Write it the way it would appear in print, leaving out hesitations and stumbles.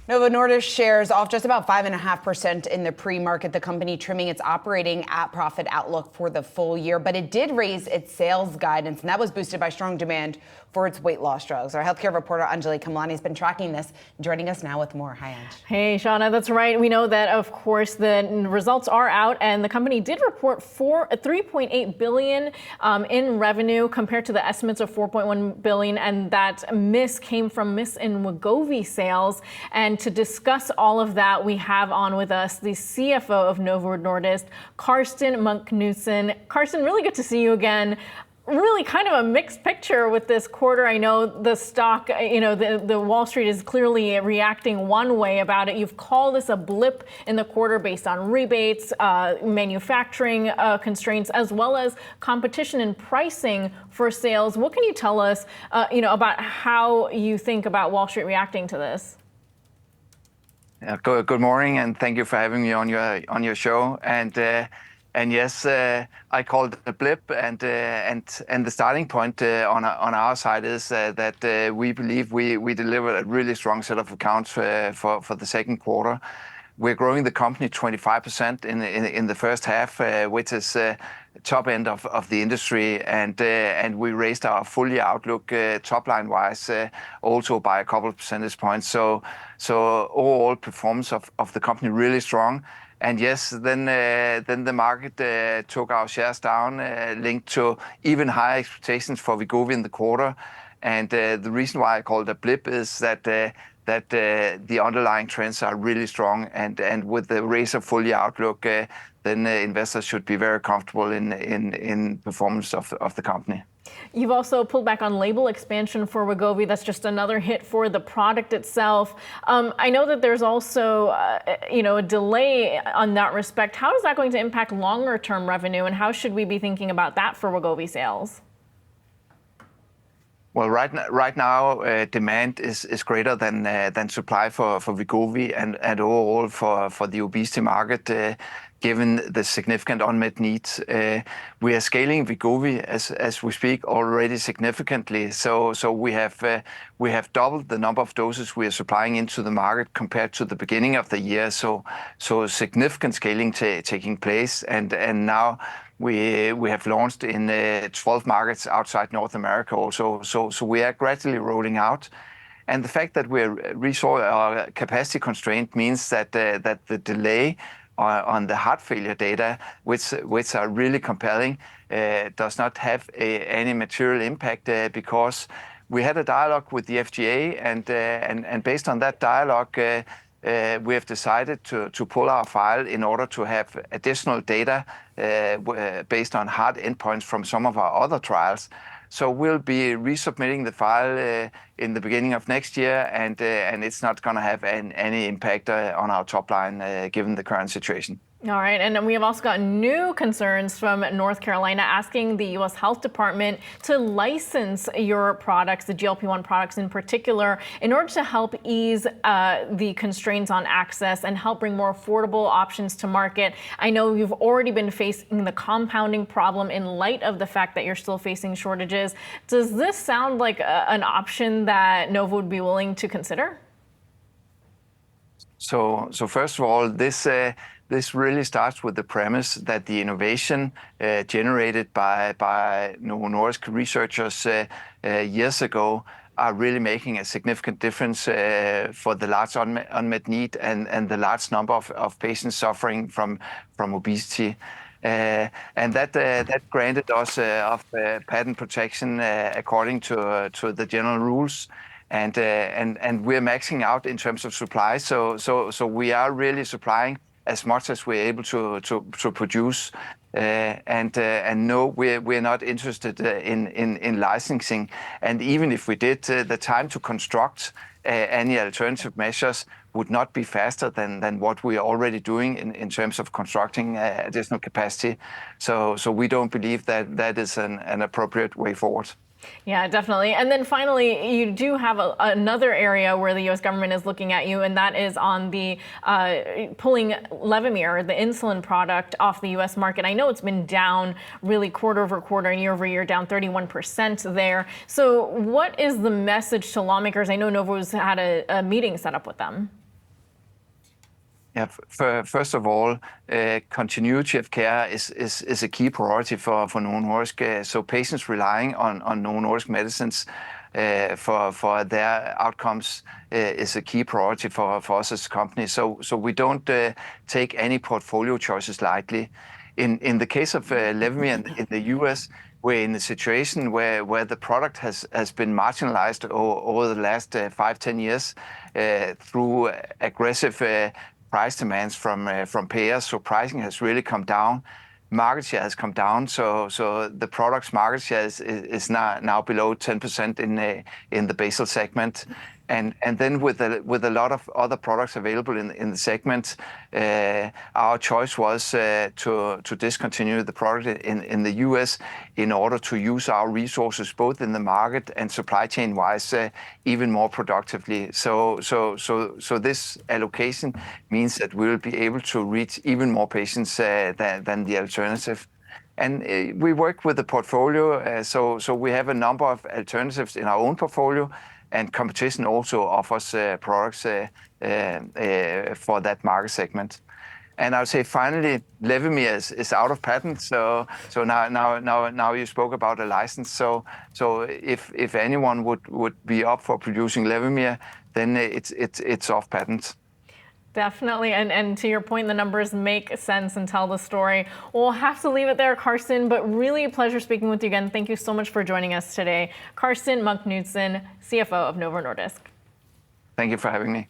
Novo Nordisk shares off just about 5.5% in the pre-market, the company trimming its operating at profit outlook for the full year. But it did raise its sales guidance, and that was boosted by strong demand for its weight loss drugs. Our healthcare reporter, Anjalee Khemlani, has been tracking this, joining us now with more. Hi, Anj. Hey, Shauna, that's right. We know that, of course, the results are out, and the company did report $3.8 billion in revenue compared to the estimates of $4.1 billion, and that miss came from miss in Wegovy sales. And to discuss all of that, we have on with us the CFO of Novo Nordisk, Karsten Munk Knudsen. Karsten, really good to see you again. Really kind of a mixed picture with this quarter. I know the stock, the Wall Street is clearly reacting one way about it. You've called this a blip in the quarter based on rebates, manufacturing constraints, as well as competition and pricing for sales. What can you tell us, about how you think about Wall Street reacting to this? Good morning, and thank you for having me on your show. And yes, I called it a blip, and the starting point on our side is that we believe we delivered a really strong set of accounts for the second quarter. We're growing the company 25% in the first half, which is top end of the industry, and we raised our full year outlook top line wise also by a couple of percentage points. So overall performance of the company really strong. And yes, then the market took our shares down, linked to even higher expectations for Wegovy in the quarter. And the reason why I call it a blip is that the underlying trends are really strong, and with the raise of full year outlook, then investors should be very comfortable in performance of the company. You've also pulled back on label expansion for Wegovy. That's just another hit for the product itself. I know that there's also, a delay on that respect. How is that going to impact longer term revenue, and how should we be thinking about that for Wegovy sales? Well, right now, demand is greater than supply for Wegovy and overall for the obesity market, given the significant unmet needs. We are scaling Wegovy as we speak already significantly. So we have doubled the number of doses we are supplying into the market compared to the beginning of the year. So significant scaling taking place, and now we have launched in 12 markets outside North America also. So we are gradually rolling out. And the fact that we're resource capacity constraint means that the delay on the heart failure data, which are really compelling, does not have any material impact because we had a dialogue with the FDA, and based on that dialogue, we have decided to pull our file in order to have additional data based on hard endpoints from some of our other trials. So we'll be resubmitting the file in the beginning of next year, and it's not going to have any impact on our top line given the current situation. All right, and we have also got new concerns from North Carolina asking the U.S. Health Department to license your products, the GLP-1 products in particular, in order to help ease the constraints on access and help bring more affordable options to market. I know you've already been facing the compounding problem in light of the fact that you're still facing shortages. Does this sound like an option that Novo would be willing to consider? So first of all, this really starts with the premise that the innovation generated by Novo Nordisk researchers years ago are really making a significant difference for the large unmet need and the large number of patients suffering from obesity. And that granted us of patent protection according to the general rules. And we're maxing out in terms of supply. So we are really supplying as much as we're able to produce, and no, we're not interested in licensing. And even if we did, the time to construct any alternative measures would not be faster than what we are already doing in terms of constructing additional capacity. So we don't believe that is an appropriate way forward. Yeah, definitely. And then finally, you do have another area where the U.S. government is looking at you, and that is on the pulling Levemir, the insulin product, off the U.S. market. I know it's been down really quarter over quarter and year over year, down 31% there. So what is the message to lawmakers? I know Novo's had a meeting set up with them. Yeah, first of all, continuity of care is a key priority for Novo Nordisk. So patients relying on Novo Nordisk medicines for their outcomes is a key priority for us as a company. So we don't take any portfolio choices lightly. In the case of Levemir in the US, we're in a situation where the product has been marginalized over the last 5-10 years through aggressive price demands from payers. So pricing has really come down. Market share has come down. So the product's market share is now below 10% in the basal segment. And then with a lot of other products available in the segment, our choice was to discontinue the product in the US in order to use our resources both in the market and supply chain wise even more productively. So this allocation means that we will be able to reach even more patients than the alternative. And we work with the portfolio, so we have a number of alternatives in our own portfolio, and competition also offers products for that market segment. And I would say finally, Levemir is out of patent. So now you spoke about a license. So if anyone would be up for producing Levemir, then it's off patent. Definitely, and to your point, the numbers make sense and tell the story. We'll have to leave it there, Karsten, but really a pleasure speaking with you again. Thank you so much for joining us today. Karsten Munk Knudsen, CFO of Novo Nordisk. Thank you for having me.